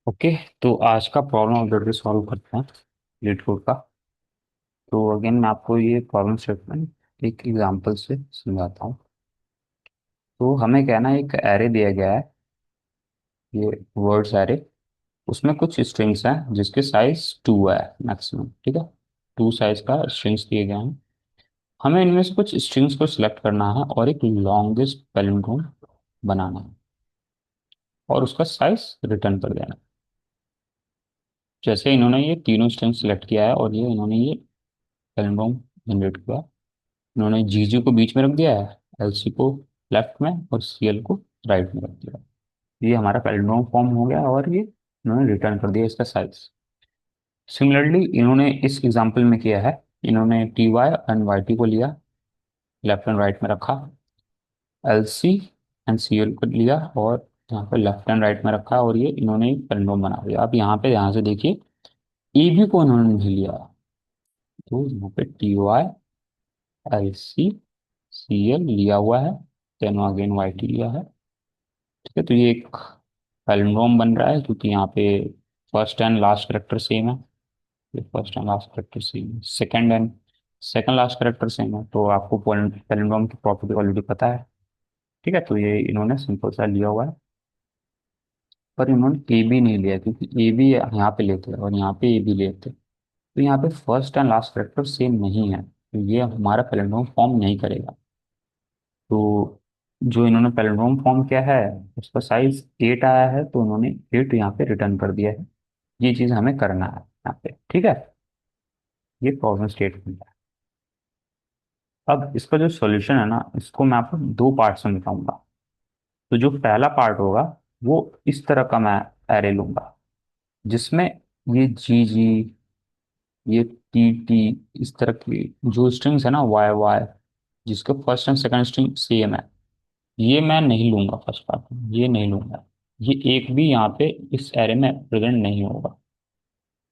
Okay. तो आज का प्रॉब्लम ऑलरेडी सॉल्व करते हैं लीड कोड का। तो अगेन मैं आपको ये प्रॉब्लम स्टेटमेंट एक एग्जांपल से समझाता हूँ। तो हमें कहना है एक एरे दिया गया है, ये वर्ड्स एरे। उसमें कुछ स्ट्रिंग्स हैं जिसके साइज 2 है मैक्सिमम, ठीक है। 2 साइज का स्ट्रिंग्स दिए गए हैं। हमें इनमें से कुछ स्ट्रिंग्स को सिलेक्ट करना है और एक लॉन्गेस्ट पैलिंड्रोम बनाना है और उसका साइज रिटर्न कर देना है। जैसे इन्होंने ये तीनों स्ट्रिंग्स सिलेक्ट किया है और ये इन्होंने ये पैलिंड्रोम जनरेट किया। उन्होंने जीजी को बीच में रख दिया है, एलसी को लेफ्ट में और सीएल को राइट में रख दिया। ये हमारा पैलिंड्रोम फॉर्म हो गया और ये इन्होंने रिटर्न कर दिया इसका साइज। सिमिलरली इन्होंने इस एग्जांपल में किया है, इन्होंने T Y and Y T को लिया, लेफ्ट एंड राइट में रखा, एलसी एंड सीएल को लिया और यहाँ पे लेफ्ट एंड राइट में रखा और ये इन्होंने पैलिंड्रोम बना दिया। अब यहाँ पे ध्यान से देखिए, ए बी को इन्होंने नहीं लिया, तो यहाँ पे T Y L C C L लिया हुआ है, देन अगेन वाई टी लिया है। ठीक है, तो ये एक पैलिंड्रोम बन रहा है क्योंकि यहाँ पे first and last character same है। ये first and last character same है, सेकंड लास्ट करेक्टर सेम है, तो आपको पैलिंड्रोम की प्रॉपर्टी ऑलरेडी पता है। ठीक है, तो ये इन्होंने सिंपल सा लिया हुआ है। पर इन्होंने ए बी नहीं लिया क्योंकि ए बी यहाँ पे लेते हैं और यहाँ पे ए बी लेते हैं, तो यहाँ पे first and last character same नहीं है, तो ये हमारा पैलिंड्रोम फॉर्म नहीं करेगा। तो जो इन्होंने पैलिंड्रोम फॉर्म किया है उसका साइज 8 आया है, तो उन्होंने 8 यहाँ पे रिटर्न कर दिया है। ये चीज हमें करना है यहाँ पे, ठीक है। ये प्रॉब्लम स्टेटमेंट है। अब इसका जो सॉल्यूशन है ना, इसको मैं आपको दो पार्ट्स में बताऊंगा। तो जो पहला पार्ट होगा वो इस तरह का मैं एरे लूंगा जिसमें ये जी जी, ये टी टी, इस तरह की जो स्ट्रिंग्स है ना, वाई वाई, जिसके first and second string same है, ये मैं नहीं लूंगा। फर्स्ट पार्ट में ये नहीं लूंगा, ये एक भी यहाँ पे इस एरे में प्रेजेंट नहीं होगा।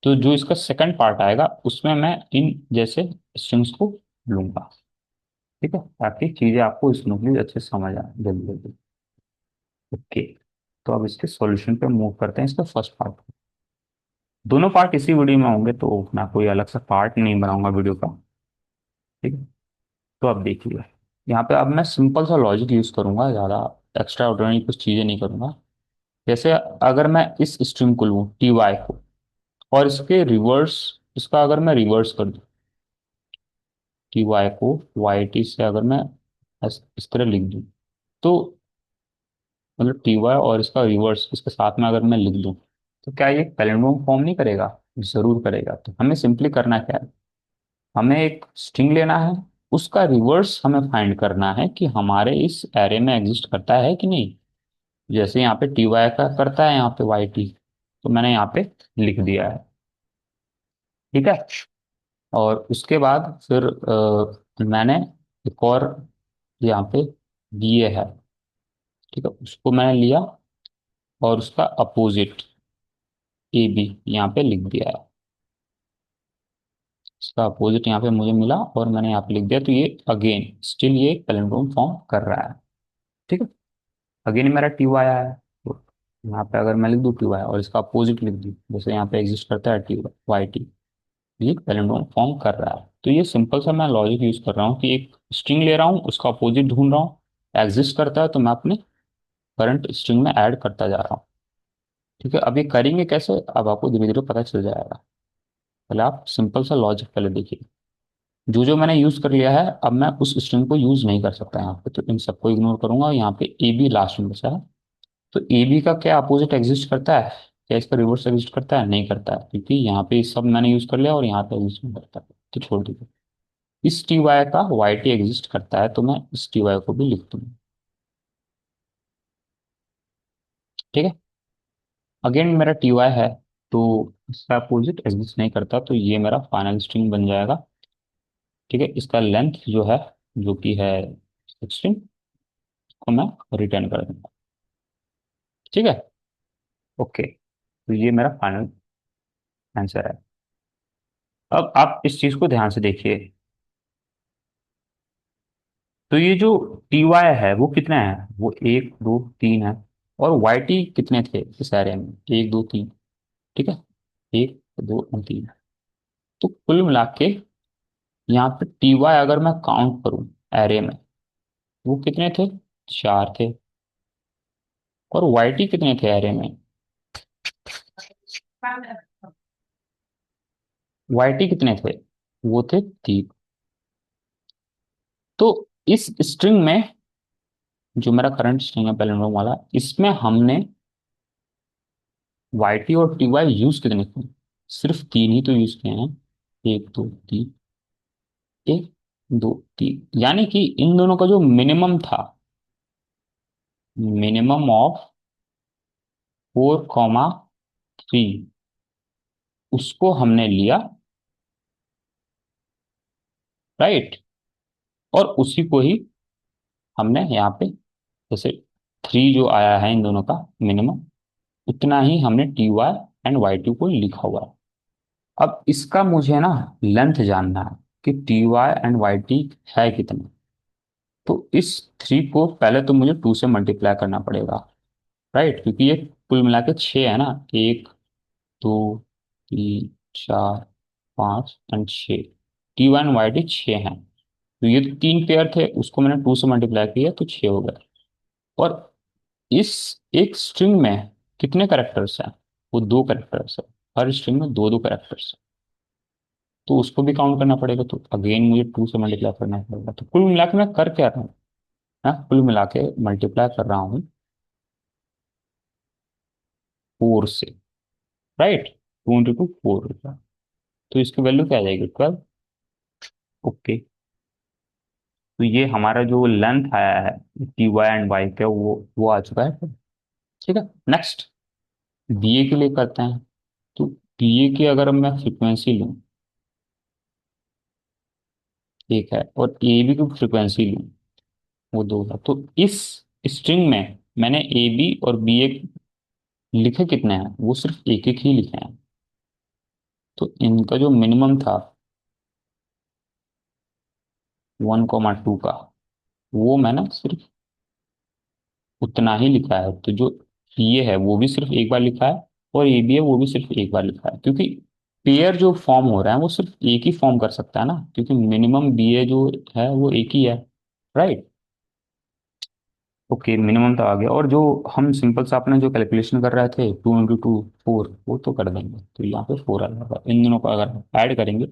तो जो इसका सेकंड पार्ट आएगा उसमें मैं इन जैसे स्ट्रिंग्स को लूंगा, ठीक है, ताकि चीजें आपको स्मूथली अच्छे से समझ आए जल्दी जल्दी। ओके। तो अब इसके सॉल्यूशन पे मूव करते हैं, इसका फर्स्ट पार्ट। दोनों पार्ट इसी वीडियो में होंगे तो मैं कोई अलग सा पार्ट नहीं बनाऊंगा वीडियो का, ठीक है। तो अब देखिए, यहाँ पे अब मैं सिंपल सा लॉजिक यूज करूंगा, ज़्यादा एक्स्ट्रा ऑर्डिनरी कुछ चीज़ें नहीं करूंगा। जैसे अगर मैं इस स्ट्रिंग को लूँ टी वाई को और इसके रिवर्स, इसका अगर मैं रिवर्स कर दूँ टी वाई को वाई टी से, अगर मैं इस तरह लिख दूँ, तो मतलब टी वाई और इसका रिवर्स इसके साथ में अगर मैं लिख दूँ, तो क्या ये पैलिंड्रोम फॉर्म नहीं करेगा? जरूर करेगा। तो हमें सिंपली करना क्या है, हमें एक स्ट्रिंग लेना है, उसका रिवर्स हमें फाइंड करना है कि हमारे इस एरे में एग्जिस्ट करता है कि नहीं। जैसे यहाँ पे टी वाई का करता है, यहाँ पे वाई टी, तो मैंने यहाँ पे लिख दिया है, ठीक है। और उसके बाद फिर मैंने एक और यहाँ पे दिए है, ठीक है, उसको मैंने लिया और उसका अपोजिट ए बी यहाँ पे लिख दिया है। इसका अपोजिट यहाँ पे मुझे मिला और मैंने यहाँ पे लिख दिया, तो ये अगेन स्टिल ये पैलिंड्रोम फॉर्म कर रहा है, ठीक है। अगेन मेरा टी वाई आया है, तो यहाँ पे अगर मैं लिख दूँ टी वाई और इसका अपोजिट लिख दूँ, जैसे यहाँ पे एग्जिस्ट करता है टी वाई टी, ये पैलिंड्रोम फॉर्म कर रहा है। तो ये सिंपल सा मैं लॉजिक यूज कर रहा हूँ कि एक स्ट्रिंग ले रहा हूँ, उसका अपोजिट ढूंढ रहा हूँ, एग्जिस्ट करता है तो मैं अपने करंट स्ट्रिंग में ऐड करता जा रहा हूँ, ठीक है। अब ये करेंगे कैसे, अब आपको धीरे धीरे पता चल जाएगा। पहले आप सिंपल सा लॉजिक पहले देखिए। जो जो मैंने यूज कर लिया है, अब मैं उस स्ट्रिंग को यूज नहीं कर सकता यहाँ पे, तो इन सबको इग्नोर करूंगा। यहाँ पे ए बी लास्ट में बचा है, तो ए बी का क्या अपोजिट एग्जिस्ट करता है, क्या इसका रिवर्स एग्जिस्ट करता है? नहीं करता है, क्योंकि यहाँ पे सब मैंने यूज कर लिया और यहाँ पे एग्जिस्ट नहीं करता है, तो छोड़ दीजिए। इस टी वाई का वाई टी एग्जिस्ट करता है, तो मैं इस टी वाई को भी लिख दूंगा, ठीक है। अगेन मेरा टी वाई है, तो इसका अपोजिट एग्जिस्ट नहीं करता, तो ये मेरा फाइनल स्ट्रिंग बन जाएगा, ठीक है। इसका लेंथ जो है, जो कि है 16, को मैं रिटर्न कर दूंगा, ठीक है। ओके, तो ये मेरा फाइनल आंसर है। अब आप इस चीज को ध्यान से देखिए। तो ये जो टी वाई है वो कितना है, वो 1 2 3 है। और वाई टी कितने थे इस एरे में? 1 2 3। ठीक है, एक, दो और तीन। तो कुल मिला के यहाँ पे टी वाई अगर मैं काउंट करूं एरे में, वो कितने थे? चार थे। और वाई टी कितने थे एरे में? वाई टी कितने थे? वो थे तीन। तो इस स्ट्रिंग में, जो मेरा करंट स्ट्रिंग है पैलिंड्रोम वाला, इसमें हमने वाई टी और टी वाई यूज कितने किए? सिर्फ तीन ही तो यूज किए हैं। एक दो तीन, एक दो तीन, यानी कि इन दोनों का जो मिनिमम था, मिनिमम ऑफ 4, 3, उसको हमने लिया। राइट। और उसी को ही हमने यहाँ पे, जैसे थ्री जो आया है इन दोनों का मिनिमम, उतना ही हमने T Y and Y two को लिखा हुआ है। अब इसका मुझे ना लेंथ जानना है कि T Y and Y T है कितना। तो इस थ्री को पहले तो मुझे टू से मल्टीप्लाई करना पड़ेगा। राइट, क्योंकि ये कुल मिला के छः है ना। एक, दो, तीन, चार, पाँच एंड छः। टी वन वाई टी छः हैं। तो ये तो तीन पेयर थे, उसको मैंने टू से मल्टीप्लाई किया तो छः हो गए। और इस एक स्ट्रिंग में कितने करेक्टर्स हैं? वो दो करेक्टर्स है। हर स्ट्रिंग में दो दो करेक्टर्स है। तो उसको भी काउंट करना पड़ेगा, तो अगेन मुझे टू से मल्टीप्लाई करना पड़ेगा। तो कुल मिला के मैं कर क्या रहा हूँ? हाँ, कुल मिला के मल्टीप्लाई कर रहा हूँ फोर से। Right, two into two four होगा। तो इसकी वैल्यू क्या आ जाएगी? 12। ओके। तो ये हमारा जो लेंथ आया है टी वाई एंड वाई का, वो आ चुका है। ठीक है, नेक्स्ट बी ए के लिए करते हैं। तो बी ए की अगर मैं फ्रिक्वेंसी लूँ, एक है, और ए बी की फ्रिक्वेंसी लूँ, वो दो है। तो इस स्ट्रिंग में मैंने ए बी और बी ए लिखे कितने हैं? वो सिर्फ एक एक ही लिखे हैं। तो इनका जो मिनिमम था 1, 2 का, वो मैंने सिर्फ उतना ही लिखा है। तो जो ये है वो भी सिर्फ एक बार लिखा है, और ये भी है वो भी सिर्फ एक बार लिखा है, क्योंकि पेयर जो फॉर्म हो रहा है वो सिर्फ एक ही फॉर्म कर सकता है ना, क्योंकि मिनिमम बी ए जो है वो एक ही है। राइट। ओके, मिनिमम तो आ गया। और जो हम सिंपल सा अपने जो कैलकुलेशन कर रहे थे, टू इंटू टू फोर, वो तो कर देंगे। तो यहाँ पे फोर आ जाएगा। इन दोनों को अगर ऐड करेंगे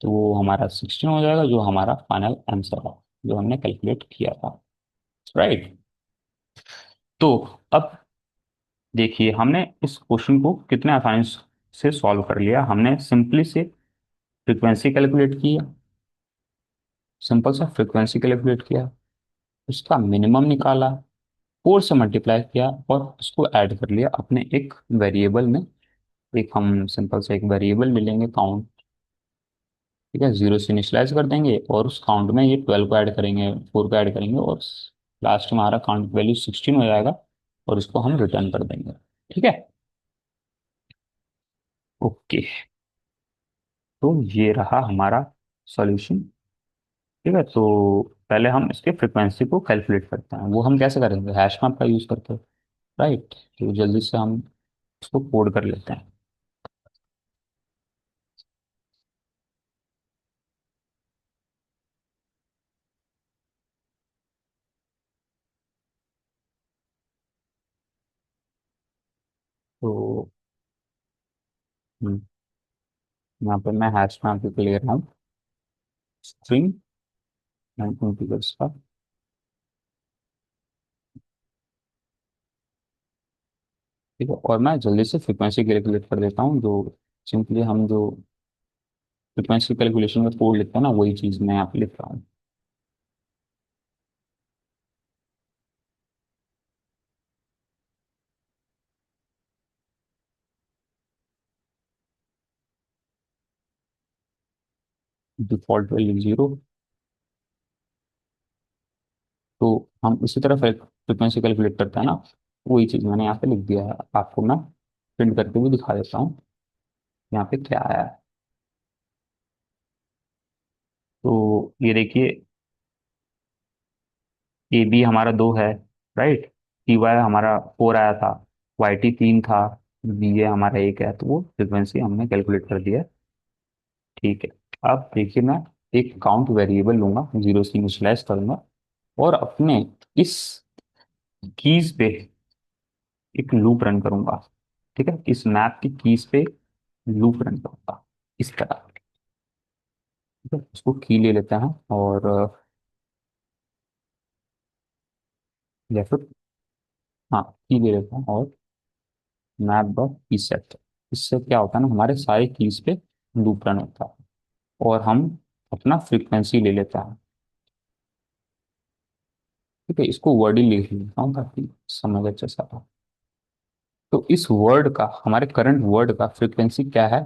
तो वो हमारा 16 हो जाएगा, जो हमारा फाइनल आंसर है, जो हमने कैलकुलेट किया था। राइट। तो अब देखिए, हमने इस क्वेश्चन को कितने आसानी से सॉल्व कर लिया। हमने सिंपली से फ्रीक्वेंसी कैलकुलेट किया, सिंपल सा फ्रीक्वेंसी कैलकुलेट किया, उसका मिनिमम निकाला, फोर से मल्टीप्लाई किया, और उसको ऐड कर लिया अपने एक वेरिएबल में। एक हम सिंपल से एक वेरिएबल ले लेंगे काउंट। ठीक है, जीरो से इनिशियलाइज कर देंगे, और उस काउंट में ये 12 को ऐड करेंगे, फोर को ऐड करेंगे, और लास्ट में हमारा काउंट वैल्यू 16 हो जाएगा, और इसको हम रिटर्न कर देंगे। ठीक है। ओके। तो ये रहा हमारा सॉल्यूशन। ठीक है। तो पहले हम इसके फ्रिक्वेंसी को कैलकुलेट करते हैं। वो हम कैसे करेंगे? हैश मैप का यूज करके। राइट। तो जल्दी से हम इसको कोड कर लेते हैं। तो हम्म, यहाँ पे मैं हैश मैप ले रहा हूँ स्ट्रिंग इंटीजर्स का। ठीक है, और मैं जल्दी से फ्रिक्वेंसी कैलकुलेट कर देता हूँ। जो सिंपली हम जो फ्रिक्वेंसी कैलकुलेशन में कोड लिखते हैं ना, वही चीज़ मैं यहाँ पे लिख रहा हूँ। Default value zero. तो हम इसी तरह फ्रिक्वेंसी कैलकुलेट करते हैं ना, वही चीज़ मैंने यहाँ पे लिख दिया है। आपको मैं प्रिंट करके भी दिखा देता हूँ यहाँ पे क्या आया है। तो ये देखिए, ए बी हमारा दो है। राइट। टी वाई हमारा फोर आया था, वाई टी तीन था, बी ए हमारा एक है, तो वो फ्रिक्वेंसी हमने कैलकुलेट कर दिया है। ठीक है। अब देखिए, मैं एक काउंट वेरिएबल लूंगा, जीरो से इनिशियलाइज करूंगा, और अपने इस कीज पे एक लूप रन करूंगा। ठीक है, इस मैप की कीज पे लूप रन करूंगा इस तरह। ठीक है, उसको की ले लेते हैं, और या फिर हाँ, की ले लेते हैं, और मैप डॉट की सेट। इससे क्या होता है ना, हमारे सारे कीज पे लूप रन होता है, और हम अपना फ्रीक्वेंसी ले लेते हैं। ठीक है, इसको वर्ड ही लिख लेता हूँ ताकि समझ अच्छे से आए। तो इस वर्ड का, हमारे करंट वर्ड का फ्रीक्वेंसी क्या है,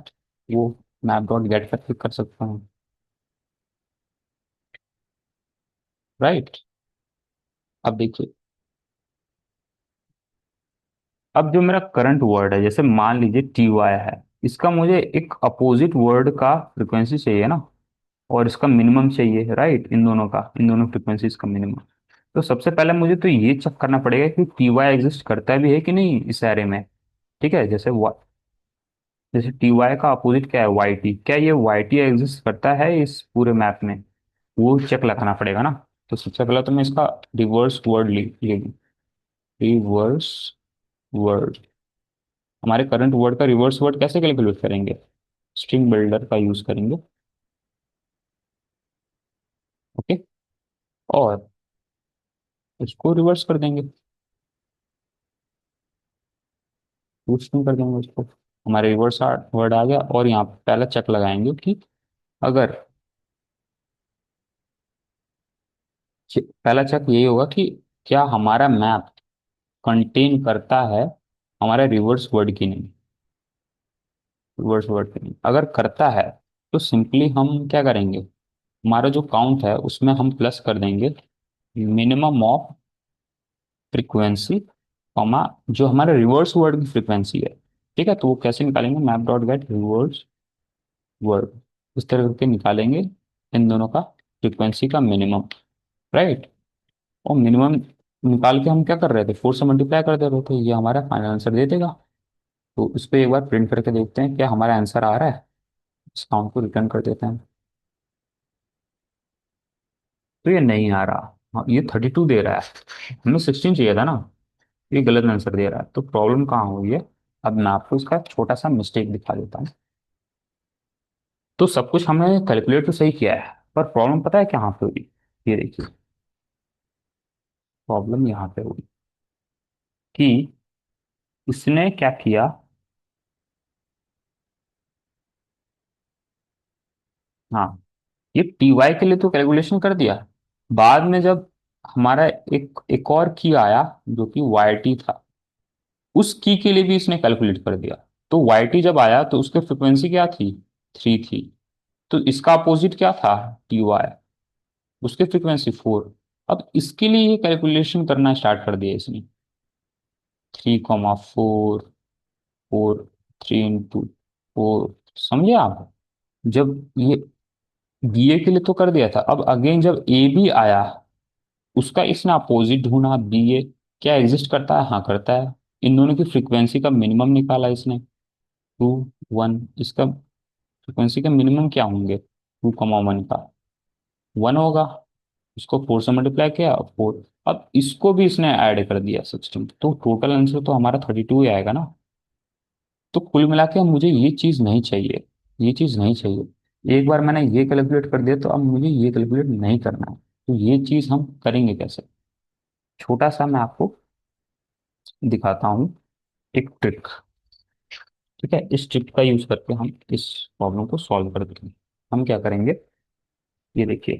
वो मैप डॉट गेट पर क्लिक कर सकता हूँ। राइट। अब देखिए, अब जो मेरा करंट वर्ड है, जैसे मान लीजिए टी वाई है, इसका मुझे एक अपोजिट वर्ड का फ्रिक्वेंसी चाहिए ना, और इसका मिनिमम चाहिए। राइट, इन दोनों का, इन दोनों फ्रिक्वेंसीज का मिनिमम। तो सबसे पहले मुझे तो ये चेक करना पड़ेगा कि टी वाई एग्जिस्ट करता भी है कि नहीं इस एरे में। ठीक है, जैसे टी वाई का अपोजिट क्या है, वाई टी, क्या ये वाई टी एग्जिस्ट करता है इस पूरे मैप में, वो चेक लगाना पड़ेगा ना। तो सबसे पहले तो मैं इसका रिवर्स वर्ड ले लूँ। रिवर्स वर्ड, हमारे करंट वर्ड का रिवर्स वर्ड कैसे कैलकुलेट करेंगे, स्ट्रिंग बिल्डर का यूज करेंगे। ओके, और उसको रिवर्स कर देंगे, स्ट्रिंग कर देंगे उसको। हमारे रिवर्स वर्ड आ गया, और यहाँ पे पहला चेक लगाएंगे कि अगर पहला चेक यही होगा कि क्या हमारा मैप कंटेन करता है हमारे रिवर्स वर्ड की नहीं। रिवर्स वर्ड की नहीं, अगर करता है तो सिंपली हम क्या करेंगे, हमारा जो काउंट है उसमें हम प्लस कर देंगे मिनिमम ऑफ फ्रीक्वेंसी, कॉमा जो हमारे रिवर्स वर्ड की फ्रीक्वेंसी है। ठीक है, तो वो कैसे निकालेंगे, map dot gate reverse word, इस तरह करके निकालेंगे इन दोनों का फ्रीक्वेंसी का मिनिमम। राइट, और मिनिमम निकाल के हम क्या कर रहे थे, फोर से मल्टीप्लाई कर दे रहे थे, ये हमारा फाइनल आंसर दे देगा। तो इस पे एक बार प्रिंट करके देखते हैं क्या हमारा आंसर आ रहा है। इस काउंट को रिटर्न कर देते हैं। तो ये नहीं आ रहा। हाँ, ये 32 दे रहा है, हमें 16 चाहिए था ना। ये गलत आंसर दे रहा है, तो प्रॉब्लम कहाँ हुई है। अब मैं आपको इसका छोटा सा मिस्टेक दिखा देता हूँ। तो सब कुछ हमने कैलकुलेट तो सही किया है, पर प्रॉब्लम पता है कहाँ पे हुई। ये देखिए, प्रॉब्लम यहाँ पे हुई कि इसने क्या किया। हाँ, ये टी वाई के लिए तो कैलकुलेशन कर दिया, बाद में जब हमारा एक एक और की आया जो कि वाई टी था, उस की के लिए भी इसने कैलकुलेट कर दिया। तो वाई टी जब आया तो उसकी फ्रिक्वेंसी क्या थी, थ्री थी। तो इसका अपोजिट क्या था, टी वाई, उसकी फ्रिक्वेंसी फोर। अब इसके लिए ये कैलकुलेशन करना स्टार्ट कर दिया इसने, 3,4, फोर, 3 into 4। समझे आप, जब ये बी ए के लिए तो कर दिया था, अब अगेन जब ए भी आया, उसका इसने अपोजिट ढूंढा, बी ए क्या एग्जिस्ट करता है, हाँ करता है। इन दोनों की फ्रीक्वेंसी का मिनिमम निकाला इसने, 2, 1। इसका फ्रीक्वेंसी का मिनिमम क्या होंगे, 2,1 का 1 होगा। इसको 4 से मल्टीप्लाई किया, 4। अब इसको भी इसने ऐड कर दिया 16, तो टोटल आंसर तो हमारा 32 ही आएगा ना। तो कुल मिला के मुझे ये चीज़ नहीं चाहिए, ये चीज़ नहीं चाहिए। एक बार मैंने ये कैलकुलेट कर दिया, तो अब मुझे ये कैलकुलेट नहीं करना है। तो ये चीज़ हम करेंगे कैसे, छोटा सा मैं आपको दिखाता हूँ एक ट्रिक। ठीक है, इस ट्रिक का यूज करके हम इस प्रॉब्लम को सॉल्व करते हैं। हम क्या करेंगे, ये देखिए,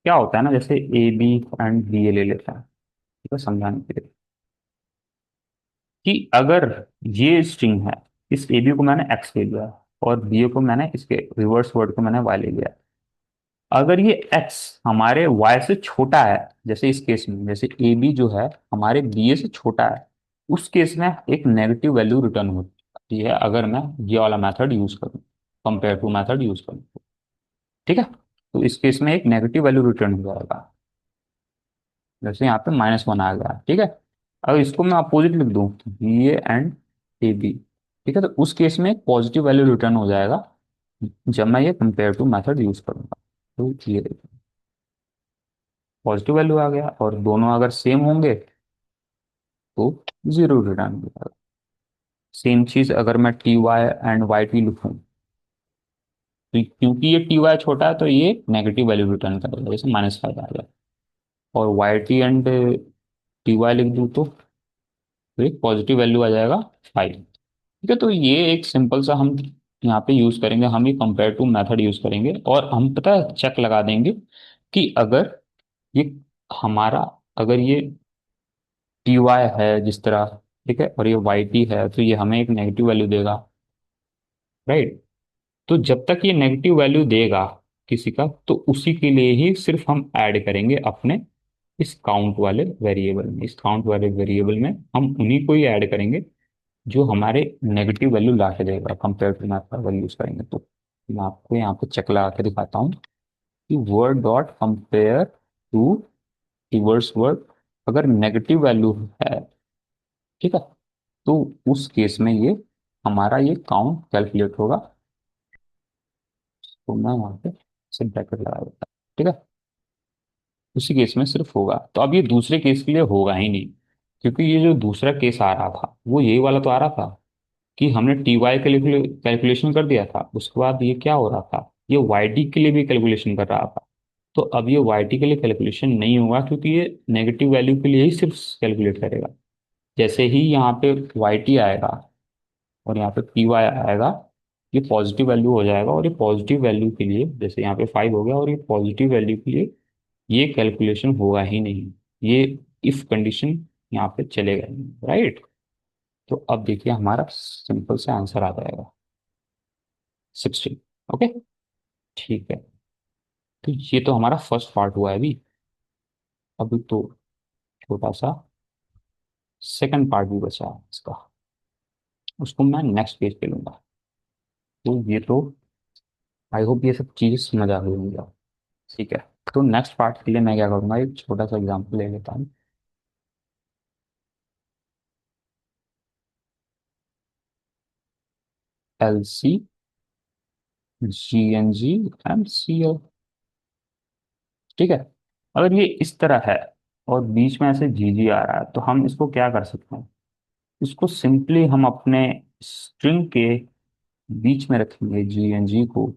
क्या होता है ना, जैसे ए बी एंड बी ए ले लेता है। ठीक है, समझाने के लिए कि अगर ये स्ट्रिंग है, इस ए बी को मैंने एक्स ले लिया, और बी ए को मैंने, इसके रिवर्स वर्ड को मैंने वाई ले लिया। अगर ये x हमारे y से छोटा है, जैसे इस केस में, जैसे ए बी जो है हमारे बी ए से छोटा है, उस केस में एक नेगेटिव वैल्यू रिटर्न होती है, अगर मैं ये वाला मेथड यूज करूँ, कंपेयर टू मेथड यूज करूँ। ठीक है, तो इस केस में एक नेगेटिव वैल्यू रिटर्न हो जाएगा, जैसे यहाँ पे -1 आ गया। ठीक है, अगर इसको मैं अपोजिट लिख दूँ, B A and A B. ठीक है, तो उस केस में पॉजिटिव वैल्यू रिटर्न हो जाएगा जब मैं ये कंपेयर टू मेथड यूज करूंगा। तो ये पॉजिटिव वैल्यू आ गया, और दोनों अगर सेम होंगे तो जीरो रिटर्न हो जाएगा। सेम चीज अगर मैं T Y and Y T लिखूं, तो क्योंकि ये टी वाई छोटा है तो ये नेगेटिव वैल्यू रिटर्न करेगा, जैसे -5 आ गया। और Y T and T Y लिख दूं तो एक पॉजिटिव वैल्यू आ जाएगा 5। ठीक है, तो ये एक सिंपल सा हम यहाँ पे यूज करेंगे, हम ये कंपेयर टू मेथड यूज करेंगे, और हम पता है चेक लगा देंगे कि अगर ये हमारा, अगर ये टी वाई है जिस तरह, ठीक है, और ये वाई टी है, तो ये हमें एक नेगेटिव वैल्यू देगा, राइट। तो जब तक ये नेगेटिव वैल्यू देगा किसी का, तो उसी के लिए ही सिर्फ हम ऐड करेंगे अपने इस काउंट वाले वेरिएबल में। इस काउंट वाले वेरिएबल में हम उन्हीं को ही ऐड करेंगे जो हमारे नेगेटिव वैल्यू ला के देगा कंपेयर टू मैथ का वैल्यू यूज करेंगे। तो मैं आपको यहाँ पे चेक लगा के दिखाता हूँ कि word dot compare to reverse word, अगर नेगेटिव वैल्यू है, ठीक है, तो उस केस में ये हमारा ये काउंट कैलकुलेट होगा। तो मैं वहां पे से ब्रैकेट लगा देता हूँ, ठीक है। उसी केस में सिर्फ होगा, तो अब ये दूसरे केस के लिए होगा ही नहीं, क्योंकि ये जो दूसरा केस आ रहा था वो यही वाला तो आ रहा था कि हमने टी वाई के लिए कैलकुलेशन कर दिया था, उसके बाद ये क्या हो रहा था, ये वाई टी के लिए भी कैलकुलेशन कर रहा था। तो अब ये वाई टी के लिए कैलकुलेशन नहीं होगा, क्योंकि ये नेगेटिव वैल्यू के लिए ही सिर्फ कैलकुलेट करेगा। जैसे ही यहाँ पे वाई टी आएगा और यहाँ पे पी वाई आएगा, ये पॉजिटिव वैल्यू हो जाएगा, और ये पॉजिटिव वैल्यू के लिए, जैसे यहाँ पे 5 हो गया, और ये पॉजिटिव वैल्यू के लिए ये कैलकुलेशन होगा ही नहीं, ये इफ कंडीशन यहाँ पे चलेगा ही नहीं, राइट। तो अब देखिए हमारा सिंपल से आंसर आ जाएगा 16। ओके, ठीक है। तो ये तो हमारा फर्स्ट पार्ट हुआ है अभी। अभी तो छोटा सा सेकंड पार्ट भी बचा है इसका, उसको मैं नेक्स्ट पेज पे लूंगा। तो ये तो आई होप ये सब चीजें समझ आ गई होंगी आप। ठीक है, तो नेक्स्ट पार्ट के लिए मैं क्या करूंगा, एक छोटा सा एग्जांपल ले लेता हूँ। L C, G N G and C L. ठीक है, अगर ये इस तरह है और बीच में ऐसे जी जी आ रहा है, तो हम इसको क्या कर सकते हैं, इसको सिंपली हम अपने स्ट्रिंग के बीच में रखेंगे जी एन जी को,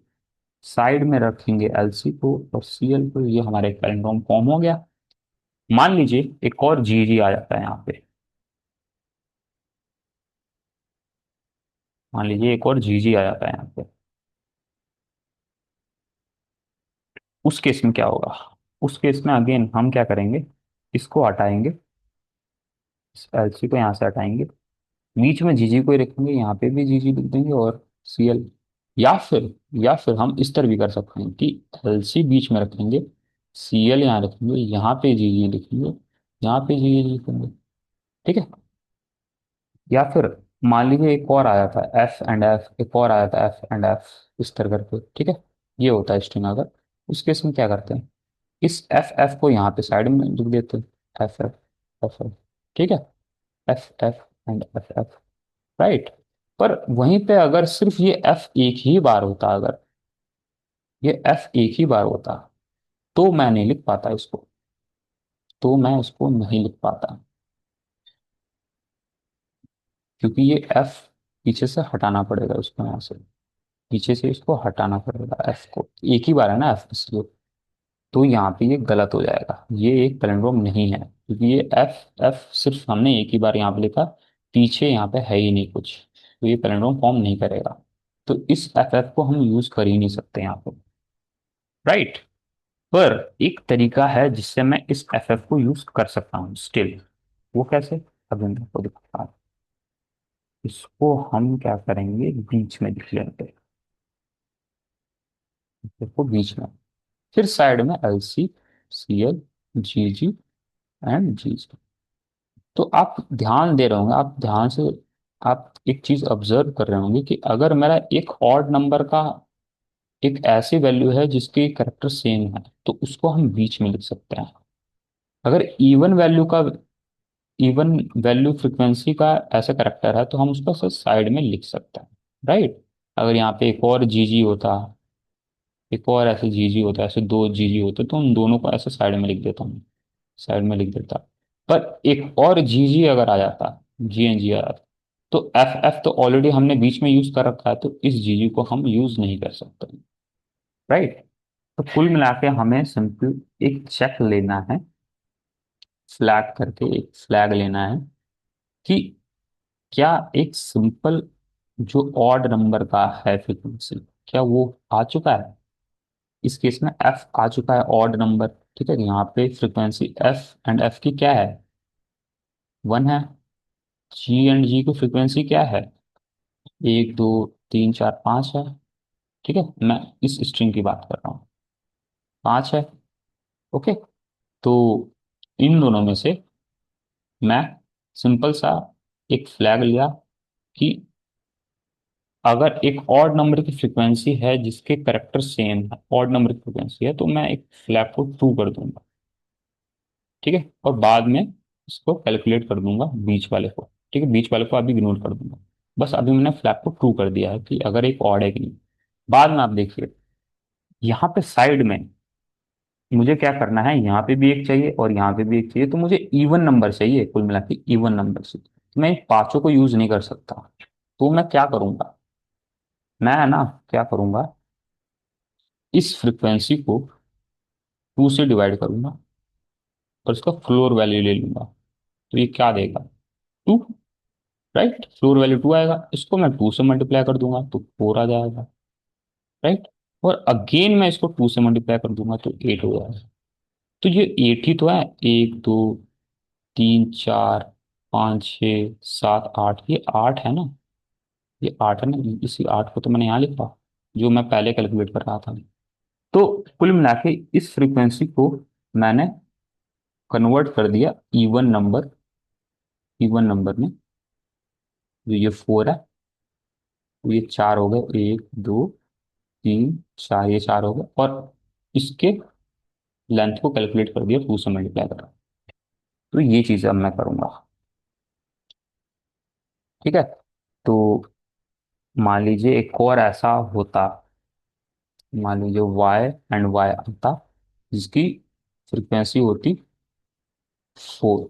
साइड में रखेंगे एल सी को और सी एल को। ये हमारा एक पैराग्राफ फॉर्म हो गया। मान लीजिए एक और जी जी आ जाता है यहाँ पे, मान लीजिए एक और जी जी आ जाता है यहाँ पे, उस केस में क्या होगा। उस केस में अगेन हम क्या करेंगे, इसको हटाएंगे, इस एल सी को यहाँ से हटाएंगे, बीच में जीजी को ही रखेंगे, यहाँ पे भी जीजी लिख देंगे और सीएल। या फिर या फिर हम इस तरह भी कर सकते हैं कि एलसी बीच में रखेंगे, सीएल यहाँ रखेंगे, यहाँ पे जीजी लिखेंगे, यहाँ पे जीजी लिखेंगे। ठीक है, या फिर मान लीजिए एक और आया था एफ एंड एफ, एक और आया था एफ एंड एफ, इस तरह करके। ठीक है, ये होता है स्ट्रिंग अगर, उस केस में क्या करते हैं, इस एफ एफ को यहाँ पे साइड में लिख देते हैं, एफ एफ एफ एफ। ठीक है, F F and F F, right. पर वहीं पे अगर सिर्फ ये एफ एक ही बार होता, अगर ये एफ एक ही बार होता, तो मैं नहीं लिख पाता इसको, तो मैं उसको नहीं लिख पाता, क्योंकि ये एफ पीछे से हटाना पड़ेगा उसको, यहाँ से पीछे से इसको हटाना पड़ेगा एफ को, एक ही बार है ना एफ, इसलिए। तो यहाँ पे ये गलत हो जाएगा, ये एक पैलिंड्रोम नहीं है, क्योंकि ये एफ एफ सिर्फ हमने एक ही बार यहाँ पे लिखा, पीछे यहाँ पे है ही नहीं कुछ, तो ये पैलिंड्रोम फॉर्म नहीं करेगा। तो इस एफ एफ को हम यूज कर ही नहीं सकते यहाँ पे, राइट। पर एक तरीका है जिससे मैं इस एफ एफ को यूज कर सकता हूँ स्टिल। वो कैसे, अभी मैं आपको दिखाता हूँ। इसको हम क्या करेंगे, बीच में लिख लेंगे, इसको बीच में, फिर साइड में L C, C L, G G and G G. तो आप ध्यान दे रहे होंगे, आप ध्यान से आप एक चीज ऑब्जर्व कर रहे होंगे कि अगर मेरा एक ऑड नंबर का एक ऐसी वैल्यू है जिसके करेक्टर सेम है, तो उसको हम बीच में लिख सकते हैं। अगर इवन वैल्यू का इवन वैल्यू फ्रीक्वेंसी का ऐसा करेक्टर है तो हम उसको साइड में लिख सकते हैं, राइट। अगर यहाँ पे एक और जीजी होता, एक और ऐसे जीजी होता, ऐसे दो जीजी होते, तो उन दोनों को ऐसे साइड में लिख देता हूँ, साइड में लिख देता। पर एक और जीजी अगर आ जाता, जी एन जी आ जाता, तो एफ एफ तो ऑलरेडी हमने बीच में यूज कर रखा है, तो इस जीजी को हम यूज नहीं कर सकते, राइट। तो कुल मिला के हमें सिंपल एक चेक लेना है, फ्लैग करके एक फ्लैग लेना है कि क्या एक सिंपल जो ऑड नंबर का है फ्रीक्वेंसी, क्या वो आ चुका है। इस केस में एफ आ चुका है ऑड नंबर, ठीक है। यहाँ पे फ्रीक्वेंसी एफ एंड एफ की क्या है, 1 है। जी एंड जी की फ्रीक्वेंसी क्या है, 1 2 3 4 5 है, ठीक है। मैं इस स्ट्रिंग की बात कर रहा हूँ, 5 है, ओके। तो इन दोनों में से मैं सिंपल सा एक फ्लैग लिया कि अगर एक ऑड नंबर की फ्रीक्वेंसी है जिसके करेक्टर सेम है, ऑड नंबर की फ्रीक्वेंसी है, तो मैं एक फ्लैग को ट्रू कर दूंगा, ठीक है। और बाद में इसको कैलकुलेट कर दूंगा बीच वाले को, ठीक है। बीच वाले को अभी इग्नोर कर दूंगा। बस अभी मैंने फ्लैग को ट्रू कर दिया है कि अगर एक ऑड है कि नहीं। बाद में आप देखिए, यहाँ पे साइड में मुझे क्या करना है, यहाँ पे भी एक चाहिए और यहाँ पे भी एक चाहिए, तो मुझे इवन नंबर चाहिए, कुल मिला के इवन नंबर चाहिए। तो मैं इन पांचों को यूज नहीं कर सकता, तो मैं क्या करूंगा, मैं है ना क्या करूंगा, इस फ्रीक्वेंसी को 2 से डिवाइड करूंगा और इसका फ्लोर वैल्यू ले लूंगा। तो ये क्या देगा, 2, राइट। फ्लोर वैल्यू 2 आएगा, इसको मैं 2 से मल्टीप्लाई कर दूंगा तो 4 आ जाएगा, राइट। और अगेन मैं इसको 2 से मल्टीप्लाई कर दूंगा तो 8 हो जाएगा। तो ये 8 ही तो है, 1 2 3 4 5 6 7 8, ये 8 है ना, ये 8 है ना। इसी 8 को तो मैंने यहाँ लिखा जो मैं पहले कैलकुलेट कर रहा था। तो कुल मिला के इस फ्रीक्वेंसी को मैंने कन्वर्ट कर दिया इवन नंबर, इवन नंबर में। जो ये 4 है, तो ये 4 हो गए, 1 2 3 4, ये 4 हो गए। और इसके लेंथ को कैलकुलेट कर दिया 2 से मल्टीप्लाई करा। तो ये चीज़ अब मैं करूंगा, ठीक है। तो मान लीजिए एक और ऐसा होता, मान लीजिए वाई एंड वाई आता जिसकी फ्रीक्वेंसी होती 4।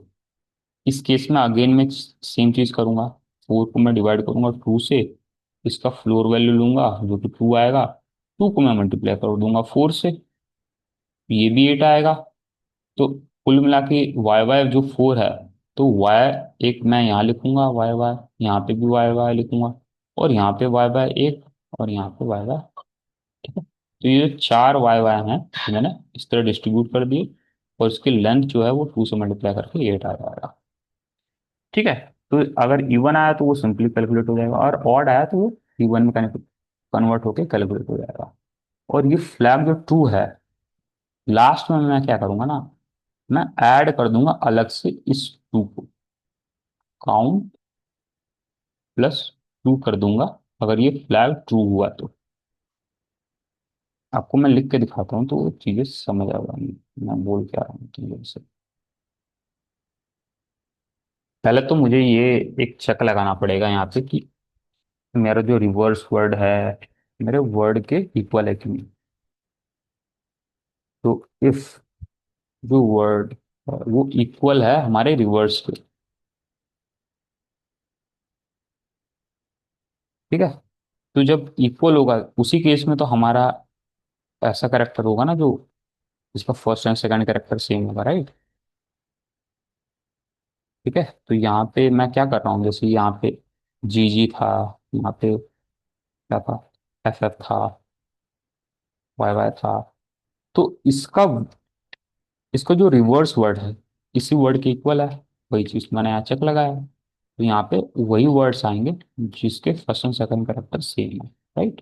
इस केस में अगेन मैं सेम चीज करूंगा, 4 को मैं डिवाइड करूंगा 2 से, इसका फ्लोर वैल्यू लूंगा जो कि 2 आएगा, 2 को मैं मल्टीप्लाई कर दूंगा 4 से, ये भी 8 आएगा। तो कुल मिला के वाई वाई जो 4 है, तो वाई एक मैं यहाँ लिखूंगा, वाई वाई यहाँ पे भी वाई वाई लिखूंगा, और यहाँ पे वाई वाई एक, और यहाँ पे वाई वाई, ठीक है। तो ये जो 4 वाई वाई हैं ये मैंने इस तरह डिस्ट्रीब्यूट कर दिए, और इसकी लेंथ जो है वो 2 से मल्टीप्लाई करके 8 आ जाएगा, ठीक है। तो अगर इवन आया तो वो सिंपली कैलकुलेट हो जाएगा, और ऑड आया तो वो इवन में कन्वर्ट होके कैलकुलेट हो जाएगा। और ये फ्लैग जो ट्रू है, लास्ट में मैं क्या करूंगा ना, मैं ऐड कर दूंगा अलग से इस टू को, काउंट प्लस 2 कर दूंगा अगर ये फ्लैग ट्रू हुआ तो। आपको मैं लिख के दिखाता हूँ तो वो चीजें समझ आ जाएंगी मैं बोल क्या रहा हूँ क्लियर से। पहले तो मुझे ये एक चेक लगाना पड़ेगा यहाँ पे कि मेरा जो रिवर्स वर्ड है मेरे वर्ड के इक्वल है कि नहीं। तो इफ जो वर्ड वो इक्वल है हमारे रिवर्स के, ठीक है। तो जब इक्वल होगा उसी केस में तो हमारा ऐसा करेक्टर होगा ना जो इसका first and second character same होगा, राइट। ठीक है। तो यहाँ पे मैं क्या कर रहा हूँ, जैसे यहाँ पे जी जी था, यहाँ पे क्या था, एफ एफ था, वाई वाई था। तो इसका इसका जो रिवर्स वर्ड है इसी वर्ड के इक्वल है, वही चीज मैंने यहाँ चेक लगाया। तो यहाँ पे वही वर्ड्स आएंगे जिसके first and second character same है, राइट।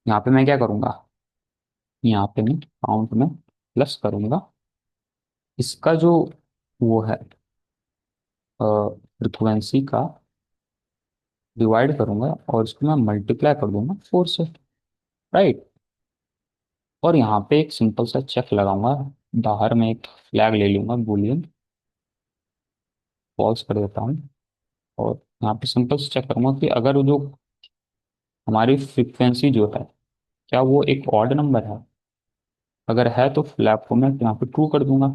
यहाँ पे मैं क्या करूंगा, यहाँ पे मैं काउंट में प्लस करूंगा इसका जो वो है फ्रिक्वेंसी का, डिवाइड करूंगा और इसको मैं मल्टीप्लाई कर दूंगा 4 से, राइट। और यहाँ पे एक सिंपल सा चेक लगाऊंगा, बाहर में एक फ्लैग ले लूंगा बूलियन, फॉल्स कर देता हूँ। और यहाँ पे सिंपल से चेक करूंगा कि अगर जो हमारी फ्रीक्वेंसी जो है, क्या वो एक ऑड नंबर है। अगर है तो फ्लैग को मैं यहाँ पे ट्रू कर दूंगा।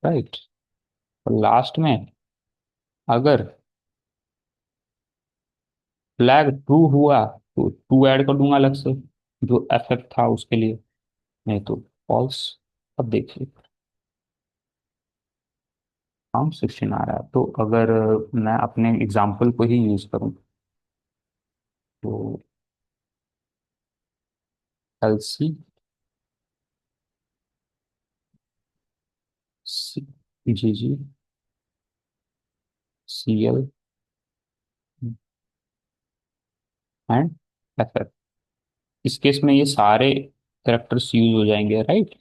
राइट। और लास्ट में अगर फ्लैग ट्रू हुआ तो ट्रू ऐड कर दूंगा अलग से, जो इफेक्ट था उसके लिए। नहीं तो फॉल्स। अब देखिए, हम 16 आ रहा है, तो अगर मैं अपने एग्जाम्पल को ही यूज करूँ तो L C G G C L and F F. इस केस में ये सारे करेक्टर्स यूज हो जाएंगे, राइट।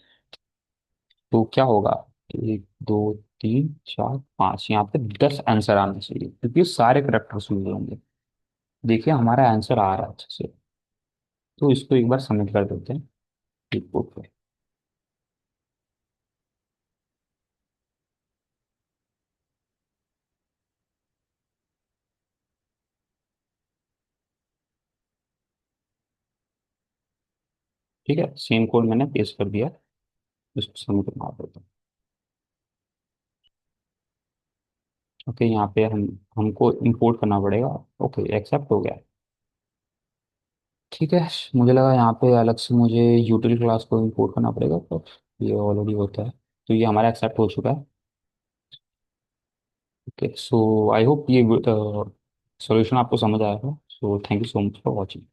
तो क्या होगा, 1 2 3 4 5, यहाँ पे 10 आंसर आने चाहिए क्योंकि ये सारे करेक्टर्स यूज होंगे। देखिए हमारा आंसर आ रहा है अच्छे से। तो इसको एक बार सबमिट कर देते हैं रिपोर्ट पे। ठीक है, सेम कोड मैंने पेस्ट कर दिया। इसको सबमिट मार देता हूँ। ओके, यहाँ पे हमको इंपोर्ट करना पड़ेगा। ओके, एक्सेप्ट हो गया। ठीक है, मुझे लगा यहाँ पे अलग से मुझे यूटिल क्लास को इंपोर्ट करना पड़ेगा, पर ये ऑलरेडी होता है। तो ये हमारा एक्सेप्ट हो चुका है। ओके, सो आई होप ये सॉल्यूशन आपको समझ आया हो। So thank you so much for watching.